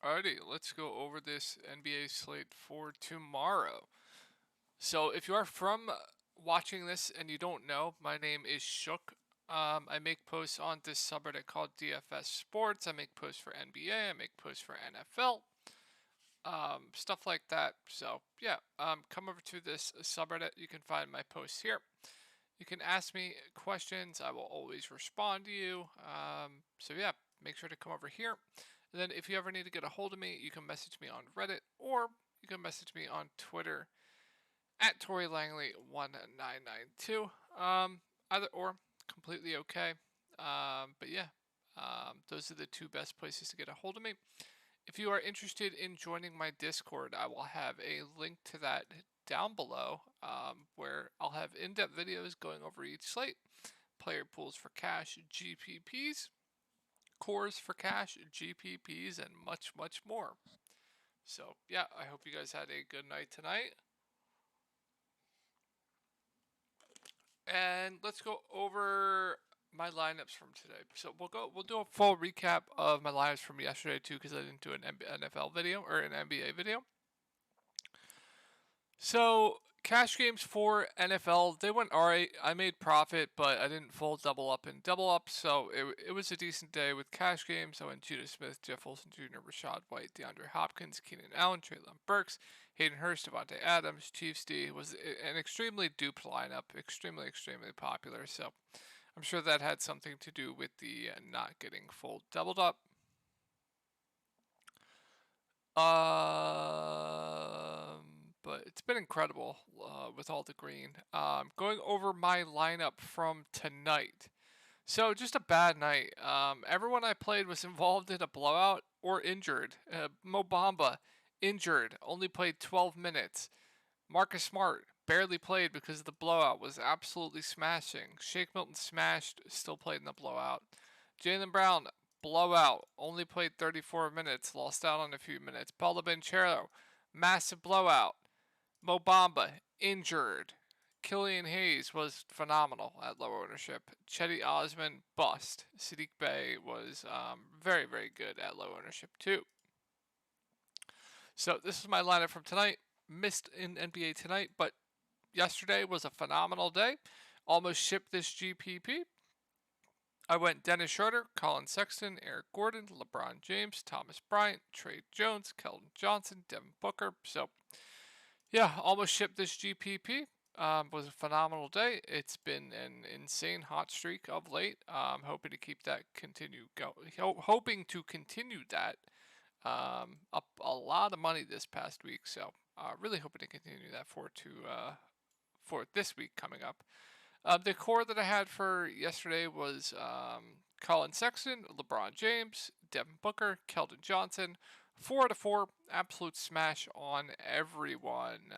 Alrighty, let's go over this NBA slate for tomorrow. So, if you are from watching this and you don't know, my name is Shook. I make posts on this subreddit called DFS Sports. I make posts for NBA. I make posts for NFL. Stuff like that. So, yeah, come over to this subreddit. You can find my posts here. You can ask me questions. I will always respond to you. So yeah, make sure to come over here. And then if you ever need to get a hold of me, you can message me on Reddit or you can message me on Twitter at Tori Langley 1992. Either or, completely okay. But yeah, those are the two best places to get a hold of me. If you are interested in joining my Discord, I will have a link to that down below, where I'll have in-depth videos going over each slate, player pools for cash, GPPs, cores for cash, GPPs, and much, much more. So yeah, I hope you guys had a good night tonight. And let's go over my lineups from today. So we'll do a full recap of my lineups from yesterday too, because I didn't do an NFL video or an NBA video. So cash games for NFL, they went alright. I made profit, but I didn't full double up and double up, so it was a decent day with cash games. I went Judah Smith, Jeff Wilson Jr., Rashad White, DeAndre Hopkins, Keenan Allen, Treylon Burks, Hayden Hurst, Devontae Adams, Chiefs D. Was an extremely duped lineup, extremely popular. So I'm sure that had something to do with the not getting full doubled up. But it's been incredible with all the green. Going over my lineup from tonight. So just a bad night. Everyone I played was involved in a blowout or injured. Mo Bamba injured, only played 12 minutes. Marcus Smart barely played because the blowout was absolutely smashing. Shake Milton smashed, still played in the blowout. Jaylen Brown, blowout, only played 34 minutes, lost out on a few minutes. Paulo Banchero, massive blowout. Mo Bamba, injured. Killian Hayes was phenomenal at low ownership. Chetty Osman, bust. Sadiq Bey was very good at low ownership too. So this is my lineup from tonight. Missed in NBA tonight, but yesterday was a phenomenal day. Almost shipped this GPP. I went Dennis Schroeder, Colin Sexton, Eric Gordon, LeBron James, Thomas Bryant, Trey Jones, Keldon Johnson, Devin Booker. So yeah, almost shipped this GPP. Was a phenomenal day. It's been an insane hot streak of late. Hoping to keep that hoping to continue that. Up a lot of money this past week, so really hoping to continue that for this week coming up. The core that I had for yesterday was Colin Sexton, LeBron James, Devin Booker, Keldon Johnson. 4 out of 4, absolute smash on everyone.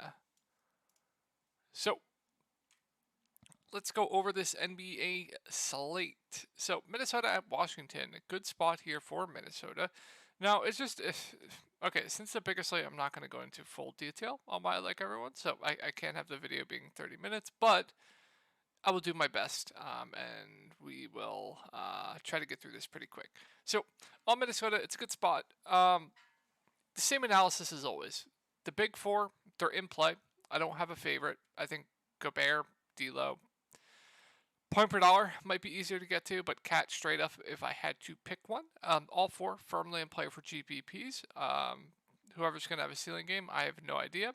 So let's go over this NBA slate. So Minnesota at Washington, a good spot here for Minnesota. Now it's just okay. Since the bigger slate, I'm not going to go into full detail on why I like everyone, so I can't have the video being 30 minutes, but I will do my best, and we will try to get through this pretty quick. So on Minnesota, it's a good spot. The same analysis as always. The big four, they're in play. I don't have a favorite. I think Gobert, D'Lo, point per dollar might be easier to get to, but Cat straight up if I had to pick one. All four firmly in play for GPPs. Whoever's going to have a ceiling game, I have no idea.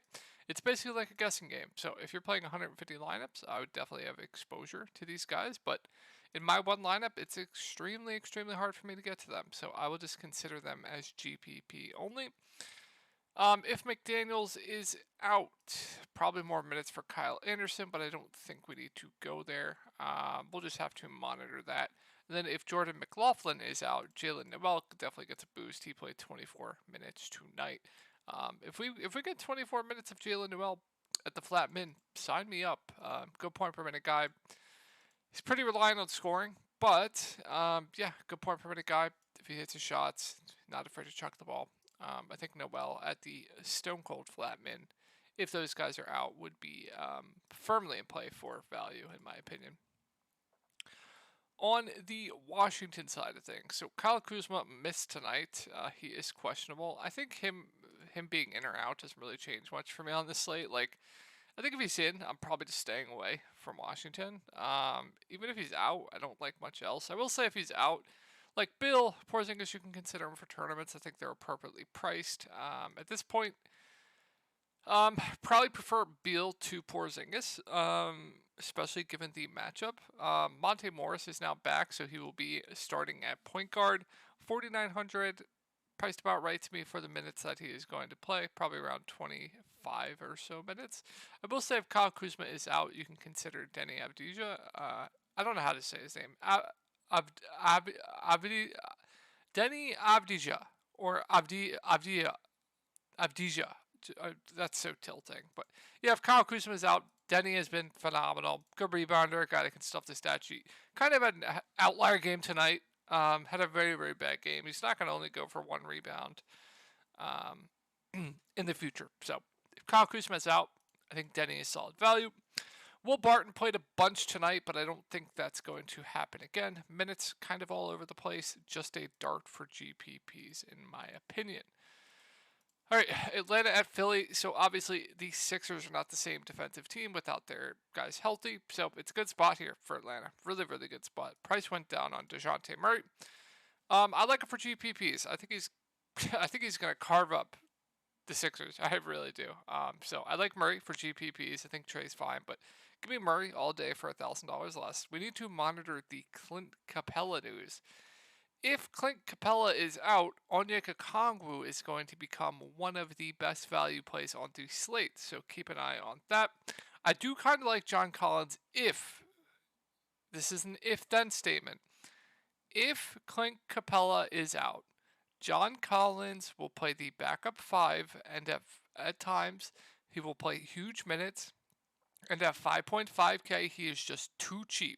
It's basically like a guessing game. So if you're playing 150 lineups, I would definitely have exposure to these guys. But in my one lineup, it's extremely hard for me to get to them. So I will just consider them as GPP only. If McDaniels is out, probably more minutes for Kyle Anderson, but I don't think we need to go there. We'll just have to monitor that. And then if Jordan McLaughlin is out, Jalen Noel definitely gets a boost. He played 24 minutes tonight. If we get 24 minutes of Jalen Noel at the flat min, sign me up. Good point per minute guy. He's pretty reliant on scoring, but yeah, good point per minute guy. If he hits his shots, not afraid to chuck the ball. I think Noel at the Stone Cold flat min, if those guys are out, would be firmly in play for value, in my opinion. On the Washington side of things, so Kyle Kuzma missed tonight. He is questionable. I think him being in or out doesn't really change much for me on this slate. Like, I think if he's in, I'm probably just staying away from Washington. Even if he's out, I don't like much else. I will say if he's out, like Bill Porzingis, you can consider him for tournaments. I think they're appropriately priced. At this point, probably prefer Beal to Porzingis, especially given the matchup. Monte Morris is now back, so he will be starting at point guard. 4,900, priced about right to me for the minutes that he is going to play, probably around 25 or so minutes. I will say if Kyle Kuzma is out, you can consider Denny Avdija. I don't know how to say his name. Denny Avdija or Avdija. That's so tilting. But yeah, if Kyle Kuzma is out, Denny has been phenomenal. Good rebounder, guy that can stuff the stat sheet. Kind of an outlier game tonight. Had a very, very bad game. He's not going to only go for one rebound in the future. So if Kyle Kuzma is out, I think Denny is solid value. Will Barton played a bunch tonight, but I don't think that's going to happen again. Minutes kind of all over the place. Just a dart for GPPs, in my opinion. All right, Atlanta at Philly. So obviously the Sixers are not the same defensive team without their guys healthy. So it's a good spot here for Atlanta. Really, really good spot. Price went down on DeJounte Murray. I like him for GPPs. I think he's going to carve up the Sixers. I really do. So I like Murray for GPPs. I think Trey's fine, but give me Murray all day for $1,000 less. We need to monitor the Clint Capella news. If Clint Capella is out, Onyeka Okongwu is going to become one of the best value plays on the slate, so keep an eye on that. I do kind of like John Collins if, this is an if-then statement, if Clint Capella is out, John Collins will play the backup 5, and at times he will play huge minutes, and at 5.5K he is just too cheap.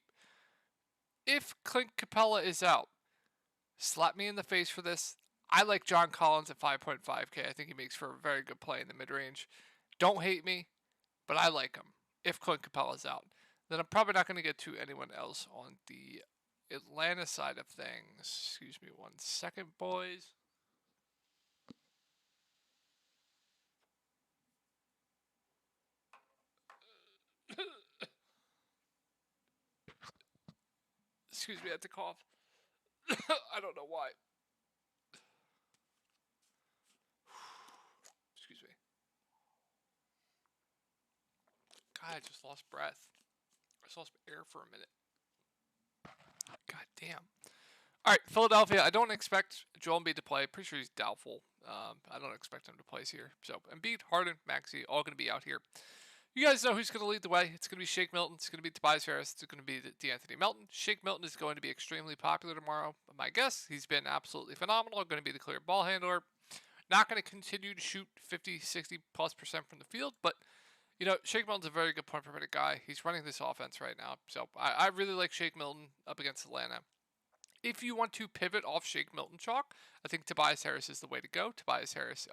If Clint Capella is out, slap me in the face for this. I like John Collins at 5.5K. I think he makes for a very good play in the mid-range. Don't hate me, but I like him if Clint Capella's out. Then I'm probably not going to get to anyone else on the Atlanta side of things. Excuse me 1 second, boys. Excuse me, I had to cough. I don't know why. Excuse me. God, I just lost breath. I just lost air for a minute. God damn. All right, Philadelphia. I don't expect Joel Embiid to play. Pretty sure he's doubtful. I don't expect him to play here. So Embiid, Harden, Maxey, all going to be out here. You guys know who's going to lead the way. It's going to be Shake Milton. It's going to be Tobias Harris. It's going to be DeAnthony Melton. Shake Milton is going to be extremely popular tomorrow. My guess, he's been absolutely phenomenal. Going to be the clear ball handler. Not going to continue to shoot 50, 60 plus % from the field, but you know, Shake Milton's a very good point per minute guy. He's running this offense right now. So I really like Shake Milton up against Atlanta. If you want to pivot off Shake Milton chalk, I think Tobias Harris is the way to go. Tobias Harris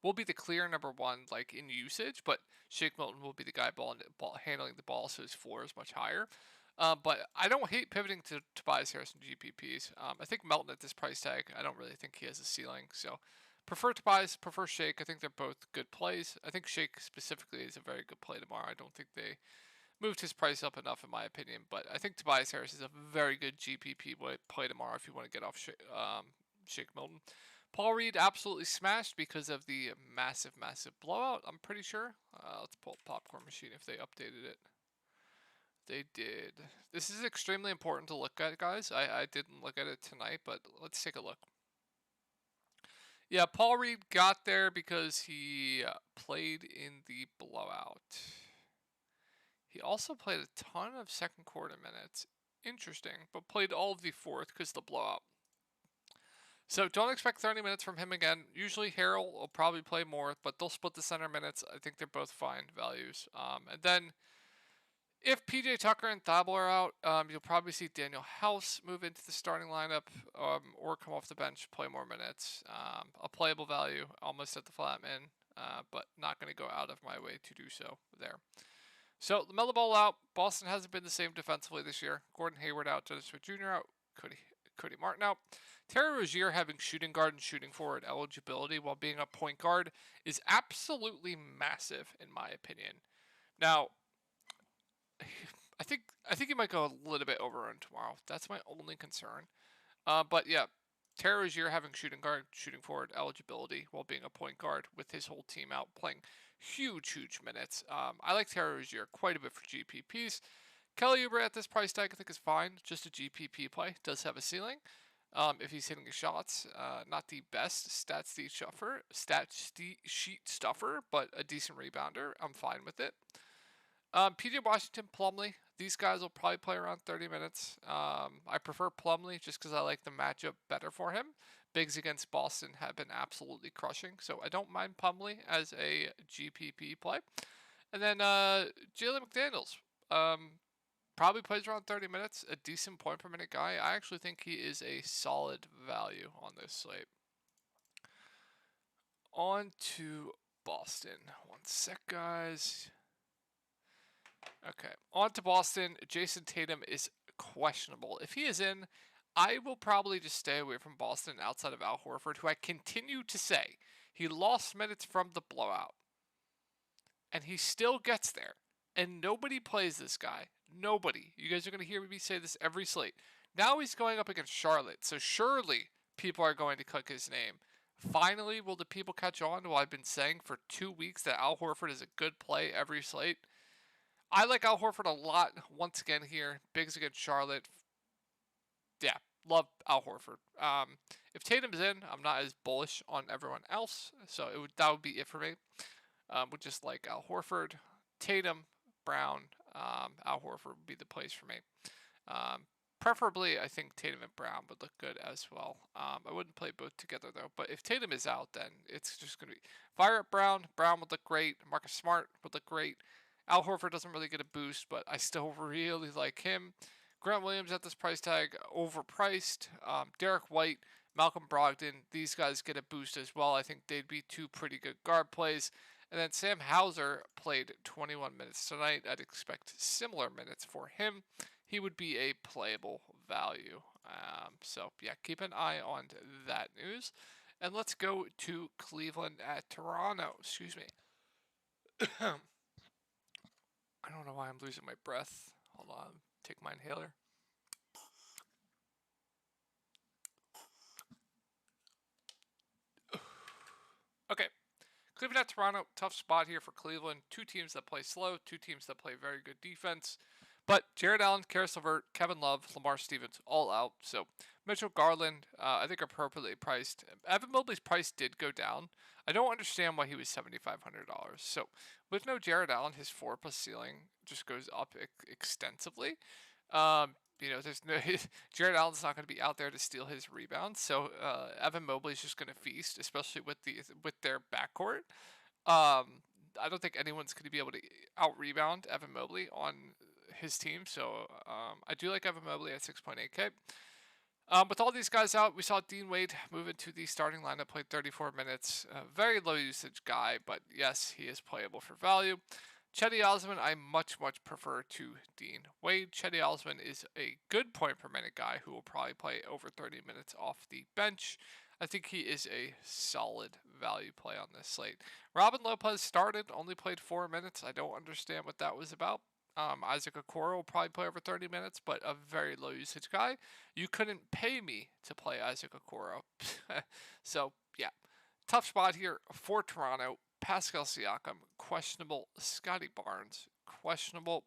will be the clear number one, like in usage, but Shake Milton will be the guy handling the ball, so his floor is much higher. But I don't hate pivoting to Tobias Harris and GPPs. I think Melton at this price tag, I don't really think he has a ceiling. So prefer Tobias, prefer Shake. I think they're both good plays. I think Shake specifically is a very good play tomorrow. I don't think they moved his price up enough in my opinion, but I think Tobias Harris is a very good GPP play tomorrow if you want to get off Shake Milton. Paul Reed absolutely smashed because of the massive blowout, I'm pretty sure. Let's pull up Popcorn Machine if they updated it. They did. This is extremely important to look at, guys. I didn't look at it tonight, but let's take a look. Yeah, Paul Reed got there because he played in the blowout. He also played a ton of second quarter minutes. Interesting, but played all of the fourth because of the blowout. So don't expect 30 minutes from him again. Usually Harrell will probably play more, but they'll split the center minutes. I think they're both fine values. And then if PJ Tucker and Thabo are out, you'll probably see Daniel House move into the starting lineup or come off the bench, play more minutes. A playable value, almost at the flat min, but not going to go out of my way to do so there. So LaMelo Ball out. Boston hasn't been the same defensively this year. Gordon Hayward out. Dennis Smith Jr. out. Cody Martin out. Terry Rozier having shooting guard and shooting forward eligibility while being a point guard is absolutely massive in my opinion. Now, I think he might go a little bit overrun tomorrow. That's my only concern. But yeah, Terry Rozier having shooting guard, shooting forward eligibility while being a point guard with his whole team out playing huge minutes. I like Terry Rozier quite a bit for GPPs. Kelly Oubre at this price tag I think is fine. Just a GPP play. Does have a ceiling. If he's hitting his shots, not the best stat sheet stuffer, but a decent rebounder. I'm fine with it. PJ Washington, Plumlee. These guys will probably play around 30 minutes. I prefer Plumlee just because I like the matchup better for him. Bigs against Boston have been absolutely crushing, so I don't mind Plumlee as a GPP play. And then Jalen McDaniels. Probably plays around 30 minutes. A decent point per minute guy. I actually think he is a solid value on this slate. On to Boston. One sec, guys. Okay, on to Boston. Jason Tatum is questionable. If he is in, I will probably just stay away from Boston outside of Al Horford, who I continue to say he lost minutes from the blowout. And he still gets there. And nobody plays this guy. Nobody. You guys are going to hear me say this every slate. Now he's going up against Charlotte, so surely people are going to click his name. Finally, will the people catch on to what I've been saying for 2 weeks that Al Horford is a good play every slate? I like Al Horford a lot once again here. Bigs against Charlotte. Yeah, love Al Horford. If Tatum's in, I'm not as bullish on everyone else, so that would be it for me. Would just like Al Horford, Tatum, Brown, Al Horford would be the plays for me. Preferably, I think Tatum and Brown would look good as well. I wouldn't play both together though. But if Tatum is out, then it's just going to be fire up Brown. Brown would look great. Marcus Smart would look great. Al Horford doesn't really get a boost, but I still really like him. Grant Williams at this price tag, overpriced. Derek White, Malcolm Brogdon, these guys get a boost as well. I think they'd be two pretty good guard plays. And then Sam Hauser played 21 minutes tonight. I'd expect similar minutes for him. He would be a playable value. So, yeah, keep an eye on that news. And let's go to Cleveland at Toronto. Excuse me. I don't know why I'm losing my breath. Hold on. Take my inhaler. Okay. Cleveland at Toronto. Tough spot here for Cleveland. Two teams that play slow. Two teams that play very good defense. But Jared Allen, Karis LeVert, Kevin Love, Lamar Stevens, all out. So Mitchell Garland, I think appropriately priced. Evan Mobley's price did go down. I don't understand why he was $7,500. So with no Jared Allen, his 4+ ceiling just goes up extensively. There's no Jared Allen's not going to be out there to steal his rebounds. So Evan Mobley's just going to feast, especially with their backcourt. I don't think anyone's going to be able to out rebound Evan Mobley on his team. So I do like Evan Mobley at 6.8K. With all these guys out, we saw Dean Wade move into the starting lineup, played 34 minutes. Very low usage guy, but yes, he is playable for value. Cedi Osman, I much prefer to Dean Wade. Cedi Osman is a good point per minute guy who will probably play over 30 minutes off the bench. I think he is a solid value play on this slate. Robin Lopez started, only played 4 minutes. I don't understand what that was about. Isaac Okoro will probably play over 30 minutes, but a very low usage guy. You couldn't pay me to play Isaac Okoro. So, yeah. Tough spot here for Toronto. Pascal Siakam, questionable. Scotty Barnes, questionable.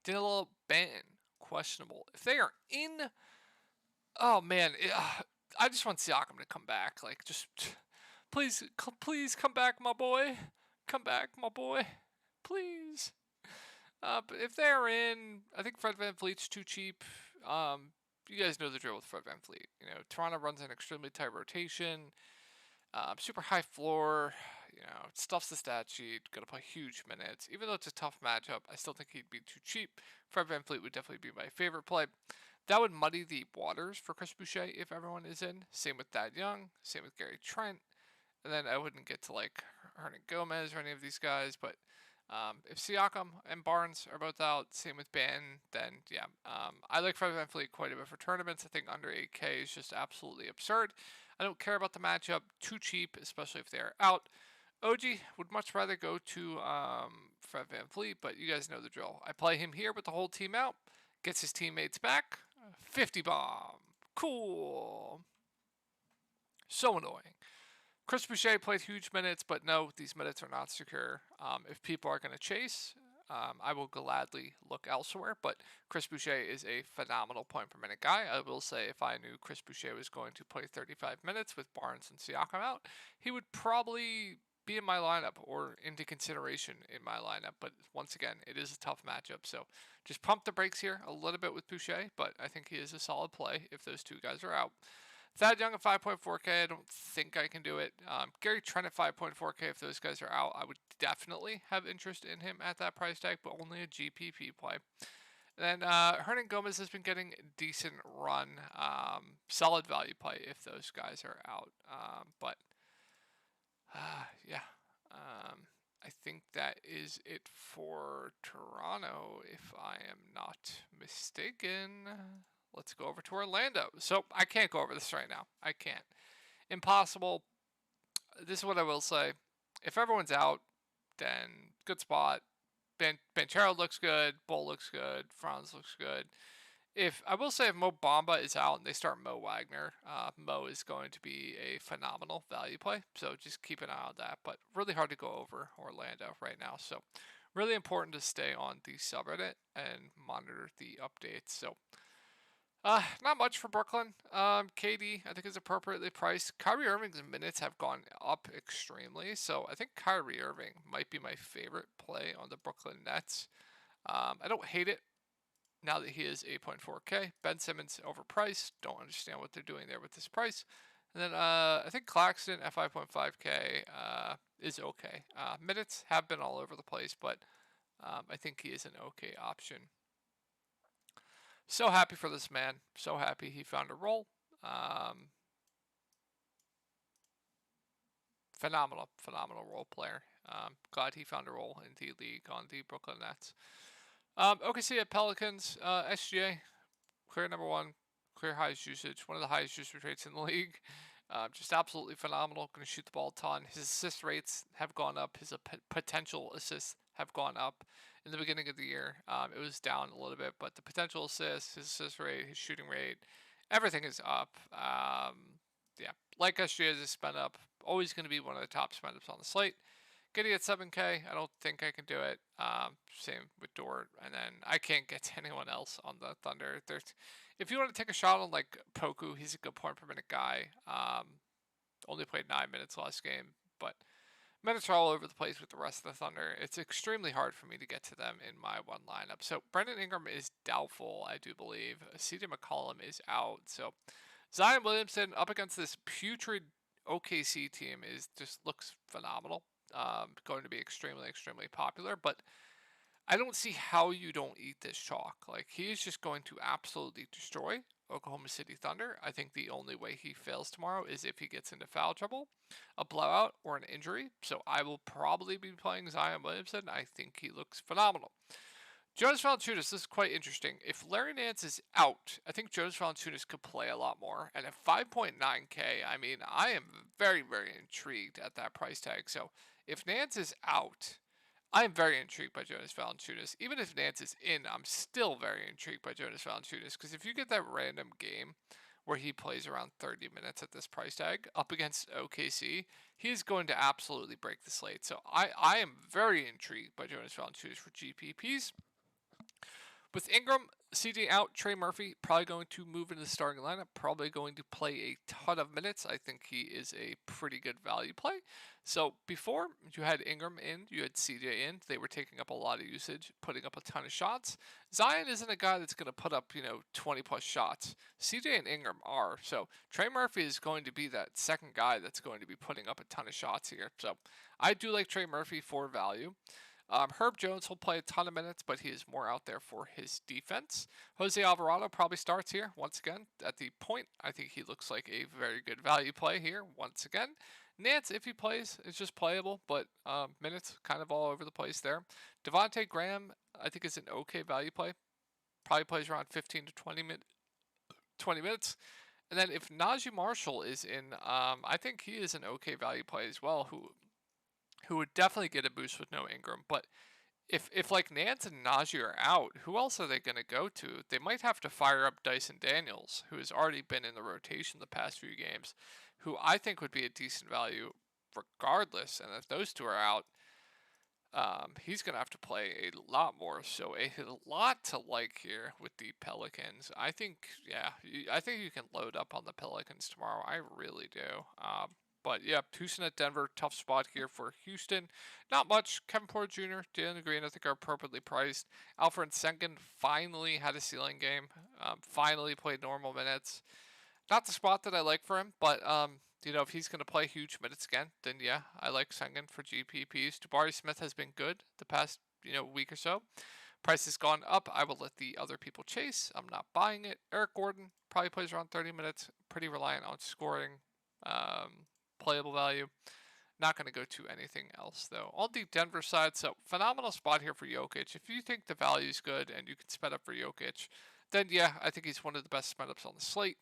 Danilo Banton, questionable. If they are in, oh man, I just want Siakam to come back. Like, just please come back, my boy. Come back, my boy. Please. But if they're in, I think Fred VanVleet's too cheap. You guys know the drill with Fred VanVleet. Toronto runs an extremely tight rotation. Super high floor, stuffs the stat sheet, gonna play huge minutes. Even though it's a tough matchup, I still think he'd be too cheap. Fred VanVleet would definitely be my favorite play. That would muddy the waters for Chris Boucher if everyone is in. Same with Thad Young, same with Gary Trent. And then I wouldn't get to like Hernan Gomez or any of these guys, but If Siakam and Barnes are both out, same with Ban, then yeah. I like Fred VanVleet quite a bit for tournaments. I think under 8K is just absolutely absurd. I don't care about the matchup. Too cheap, especially if they're out. OG would much rather go to Fred VanVleet, but you guys know the drill. I play him here with the whole team out. Gets his teammates back. 50 bomb. Cool. So annoying. Chris Boucher played huge minutes, but no, these minutes are not secure. If people are going to chase, I will gladly look elsewhere. But Chris Boucher is a phenomenal point per minute guy. I will say if I knew Chris Boucher was going to play 35 minutes with Barnes and Siakam out, he would probably be in my lineup or into consideration in my lineup. But once again, it is a tough matchup. So just pump the brakes here a little bit with Boucher, but I think he is a solid play if those two guys are out. Thad Young at 5.4K, I don't think I can do it. Gary Trent at 5.4K, if those guys are out, I would definitely have interest in him at that price tag, but only a GPP play. And then Hernan Gomez has been getting a decent run. Solid value play if those guys are out. Yeah. I think that is it for Toronto, if I am not mistaken. Let's go over to Orlando. So I can't go over this right now. I can't. Impossible. This is what I will say. If everyone's out, then good spot. Banchero looks good. Bull looks good. Franz looks good. If I will say if Mo Bamba is out and they start Mo Wagner, Mo is going to be a phenomenal value play. So just keep an eye on that. But really hard to go over Orlando right now. So really important to stay on the subreddit and monitor the updates. So not much for Brooklyn. KD, I think, is appropriately priced. Kyrie Irving's minutes have gone up extremely, so I think Kyrie Irving might be my favorite play on the Brooklyn Nets. I don't hate it now that he is 8.4K. Ben Simmons overpriced. Don't understand what they're doing there with this price. And then I think Claxton at 5.5K is okay. Minutes have been all over the place, but I think he is an okay option. So happy for this man. So happy he found a role. Phenomenal role player. Glad he found a role in the league on the Brooklyn Nets. OKC at Pelicans. SGA, clear number one, clear highest usage. One of the highest usage rates in the league. Just absolutely phenomenal. Going to shoot the ball a ton. His assist rates have gone up. His potential assists have gone up. In the beginning of the year, it was down a little bit, but the potential assists, his assist rate, his shooting rate, everything is up. Yeah, like SGA has spent up. Always going to be one of the top spend ups on the slate. Getting at 7K, I don't think I can do it. Same with Dort, and then I can't get to anyone else on the Thunder. If you want to take a shot on like Poku, he's a good point per minute guy. Only played 9 minutes last game, but minutes are all over the place with the rest of the Thunder. It's extremely hard for me to get to them in my one lineup. So Brandon Ingram is doubtful, I do believe. CJ McCollum is out. So Zion Williamson up against this putrid OKC team just looks phenomenal. Going to be extremely popular, but I don't see how you don't eat this chalk. Like, he is just going to absolutely destroy Oklahoma City Thunder. I think the only way he fails tomorrow is if he gets into foul trouble, a blowout, or an injury. So I will probably be playing Zion Williamson. I think he looks phenomenal. Jonas Valanciunas, this is quite interesting. If Larry Nance is out, I think Jonas Valanciunas could play a lot more. And at 5.9K, I mean, I am very intrigued at that price tag. So if Nance is out, I am very intrigued by Jonas Valanciunas. Even if Nance is in, I'm still very intrigued by Jonas Valanciunas. Because if you get that random game where he plays around 30 minutes at this price tag up against OKC, he is going to absolutely break the slate. So I am very intrigued by Jonas Valanciunas for GPPs. With Ingram, CJ out, Trey Murphy probably going to move into the starting lineup, probably going to play a ton of minutes. I think he is a pretty good value play. So before you had Ingram in, you had CJ in. They were taking up a lot of usage, putting up a ton of shots. Zion isn't a guy that's going to put up, 20 plus shots. CJ and Ingram are. So Trey Murphy is going to be that second guy that's going to be putting up a ton of shots here. So I do like Trey Murphy for value. Herb Jones will play a ton of minutes, but he is more out there for his defense. Jose Alvarado probably starts here once again at the point. I think he looks like a very good value play here once again. Nance, if he plays, is just playable, but minutes kind of all over the place there. Devontae Graham, I think, is an okay value play. Probably plays around 15 to 20 minutes. And then if Najee Marshall is in, I think he is an okay value play as well, who would definitely get a boost with no Ingram. But if like Nance and Najee are out, who else are they going to go to? They might have to fire up Dyson Daniels, who has already been in the rotation the past few games, who I think would be a decent value regardless. And if those two are out, he's going to have to play a lot more. So a lot to like here with the Pelicans. I think, yeah, I think you can load up on the Pelicans tomorrow. I really do. But yeah, Houston at Denver, tough spot here for Houston. Not much. Kevin Porter Jr., Jalen Green, I think are appropriately priced. Alfred Sengun finally had a ceiling game. Finally played normal minutes. Not the spot that I like for him, but if he's going to play huge minutes again, then yeah, I like Sengun for GPPs. Jabari Smith has been good the past week or so. Price has gone up. I will let the other people chase. I'm not buying it. Eric Gordon probably plays around 30 minutes. Pretty reliant on scoring. Playable value. Not going to go to anything else though. On the Denver side, so phenomenal spot here for Jokic. If you think the value is good and you can spend up for Jokic, then yeah, I think he's one of the best spend ups on the slate.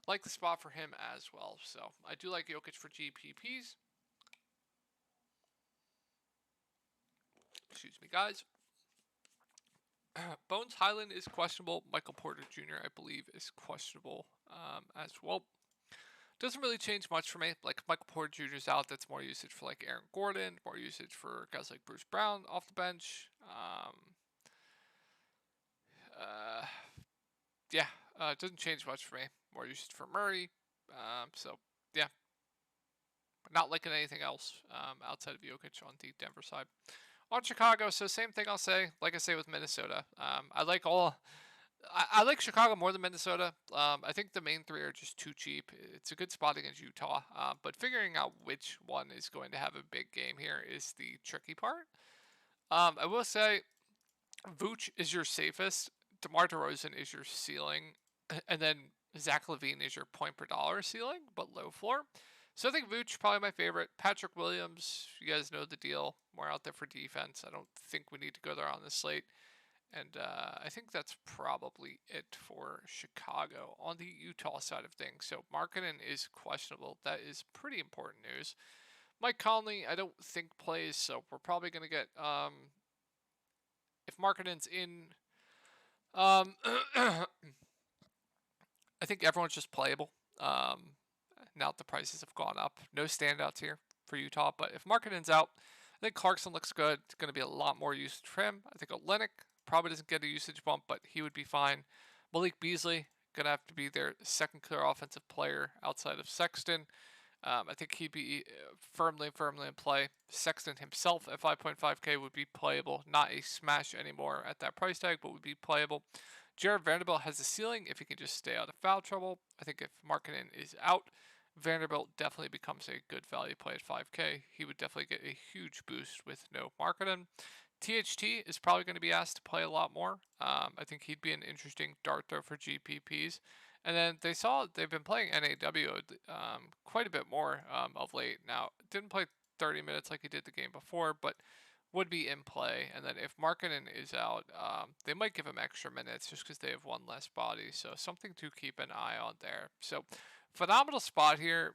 Like the spot for him as well. So I do like Jokic for GPPs. Excuse me, guys. Bones Highland is questionable. Michael Porter Jr., I believe, is questionable as well. Doesn't really change much for me. Like Michael Porter Jr. is out. That's more usage for like Aaron Gordon. More usage for guys like Bruce Brown off the bench. Yeah, it doesn't change much for me. More usage for Murray. So yeah, not liking anything else outside of Jokic on the Denver side. On Chicago, so same thing I'll say. Like I say with Minnesota, I like Chicago more than Minnesota. I think the main three are just too cheap. It's a good spot against Utah, but figuring out which one is going to have a big game here is the tricky part. I will say, Vooch is your safest. DeMar DeRozan is your ceiling, and then Zach LaVine is your point per dollar ceiling, but low floor. So I think Vooch probably my favorite. Patrick Williams, you guys know the deal. More out there for defense. I don't think we need to go there on this slate. And I think that's probably it for Chicago. On the Utah side of things, so Markkanen is questionable. That is pretty important news. Mike Conley, I don't think plays, so we're probably going to get, if Markkanen's in, I think everyone's just playable. Now that the prices have gone up. No standouts here for Utah, but if Markkanen's out, I think Clarkson looks good. It's going to be a lot more usage for him. I think Olynyk probably doesn't get a usage bump, but he would be fine. Malik Beasley, going to have to be their second clear offensive player outside of Sexton. I think he'd be firmly in play. Sexton himself at 5.5K would be playable. Not a smash anymore at that price tag, but would be playable. Jared Vanderbilt has a ceiling if he can just stay out of foul trouble. I think if Markkanen is out, Vanderbilt definitely becomes a good value play at 5K. He would definitely get a huge boost with no Markkanen. THT is probably going to be asked to play a lot more. I think he'd be an interesting dart throw for GPPs. And then they've been playing NAW quite a bit more of late. Now, didn't play 30 minutes like he did the game before, but would be in play. And then if Markkanen is out, they might give him extra minutes just because they have one less body. So something to keep an eye on there. So phenomenal spot here,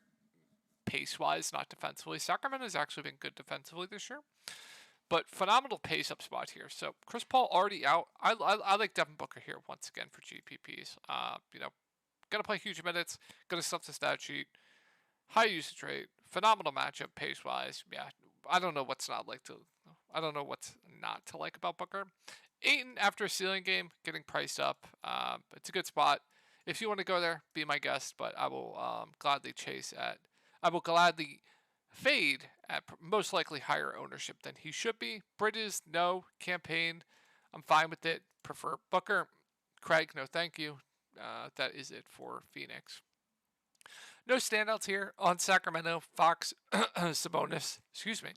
pace-wise, not defensively. Sacramento has actually been good defensively this year. But phenomenal pace-up spot here. So Chris Paul already out. I like Devin Booker here once again for GPPs. Gonna play huge minutes. Gonna stuff the stat sheet. High usage rate. Phenomenal matchup pace-wise. Yeah, I don't know what's not to like about Booker. Ayton after a ceiling game, getting priced up. It's a good spot. If you want to go there, be my guest. But I will gladly fade at most likely higher ownership than he should be. Bridges, no. Campaign, I'm fine with it. Prefer Booker. Craig, no thank you. That is it for Phoenix. No standouts here on Sacramento. Fox, Sabonis, excuse me.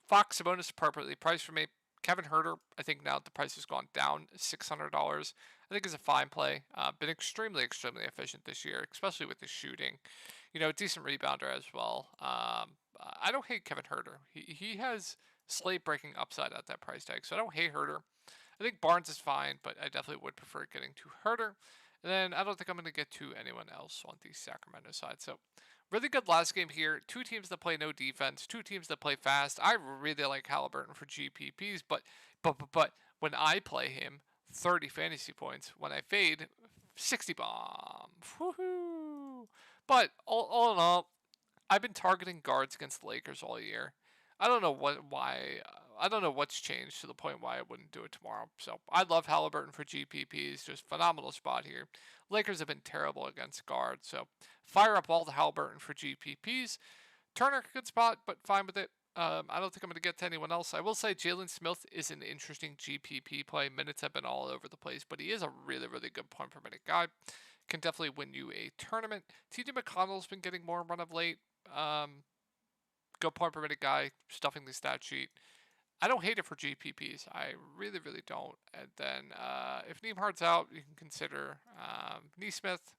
Fox Sabonis appropriately priced for me. Kevin Herter, I think now the price has gone down $600. I think is a fine play. Been extremely, extremely efficient this year, especially with the shooting. Decent rebounder as well. I don't hate Kevin Herter. He has slate breaking upside at that price tag, so I don't hate Herter. I think Barnes is fine, but I definitely would prefer getting to Herter. And then I don't think I'm going to get to anyone else on the Sacramento side. So really good last game here. Two teams that play no defense, two teams that play fast. I really like Halliburton for GPPs, but when I play him, 30 fantasy points. When I fade, 60 bomb. Woohoo! But all in all, I've been targeting guards against the Lakers all year. I don't know why. I don't know what's changed to the point why I wouldn't do it tomorrow. So I love Halliburton for GPPs. Just phenomenal spot here. Lakers have been terrible against guards, so fire up all the Halliburton for GPPs. Turner, good spot, but fine with it. I don't think I'm going to get to anyone else. I will say Jalen Smith is an interesting GPP play. Minutes have been all over the place, but he is a really, really good point per minute guy. Can definitely win you a tournament. TJ McConnell's been getting more run of late. Good point per minute guy, stuffing the stat sheet. I don't hate it for GPPs. I really, really don't. And then if Nembhard's out, you can consider Nesmith,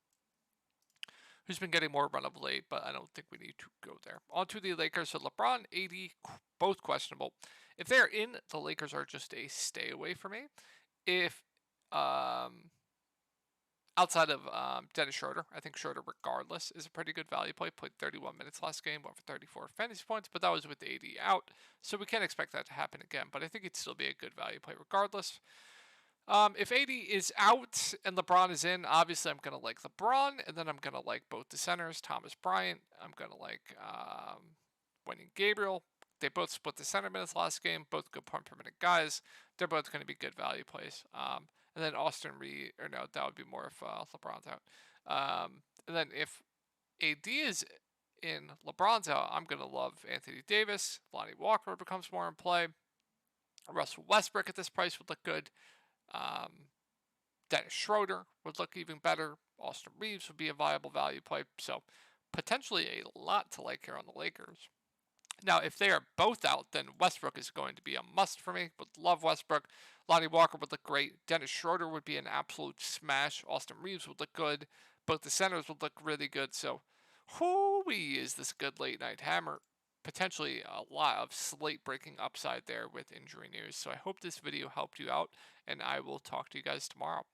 who's been getting more run of late, but I don't think we need to go there. On to the Lakers. So LeBron, AD, both questionable. If they're in, the Lakers are just a stay away for me. If outside of Dennis Schroeder, I think Schroeder, regardless, is a pretty good value play. Played 31 minutes last game, went for 34 fantasy points, but that was with AD out, so we can't expect that to happen again. But I think it'd still be a good value play regardless. If AD is out and LeBron is in, obviously I'm going to like LeBron, and then I'm going to like both the centers, Thomas Bryant. I'm going to like Wenyen Gabriel. They both split the center minutes last game, both good point per minute guys. They're both going to be good value plays. And then Austin Reed, or no, that would be more if LeBron's out. And then if AD is in, LeBron's out, I'm going to love Anthony Davis. Lonnie Walker becomes more in play. Russell Westbrook at this price would look good. Dennis Schroeder would look even better. Austin Reeves would be a viable value play. So potentially a lot to like here on the Lakers. Now, if they are both out, then Westbrook is going to be a must for me. Would love Westbrook. Lonnie Walker would look great. Dennis Schroeder would be an absolute smash. Austin Reeves would look good. Both the centers would look really good. So, whoo-wee, is this good late night hammer. Potentially a lot of slate breaking upside there with injury news. So I hope this video helped you out, and I will talk to you guys tomorrow.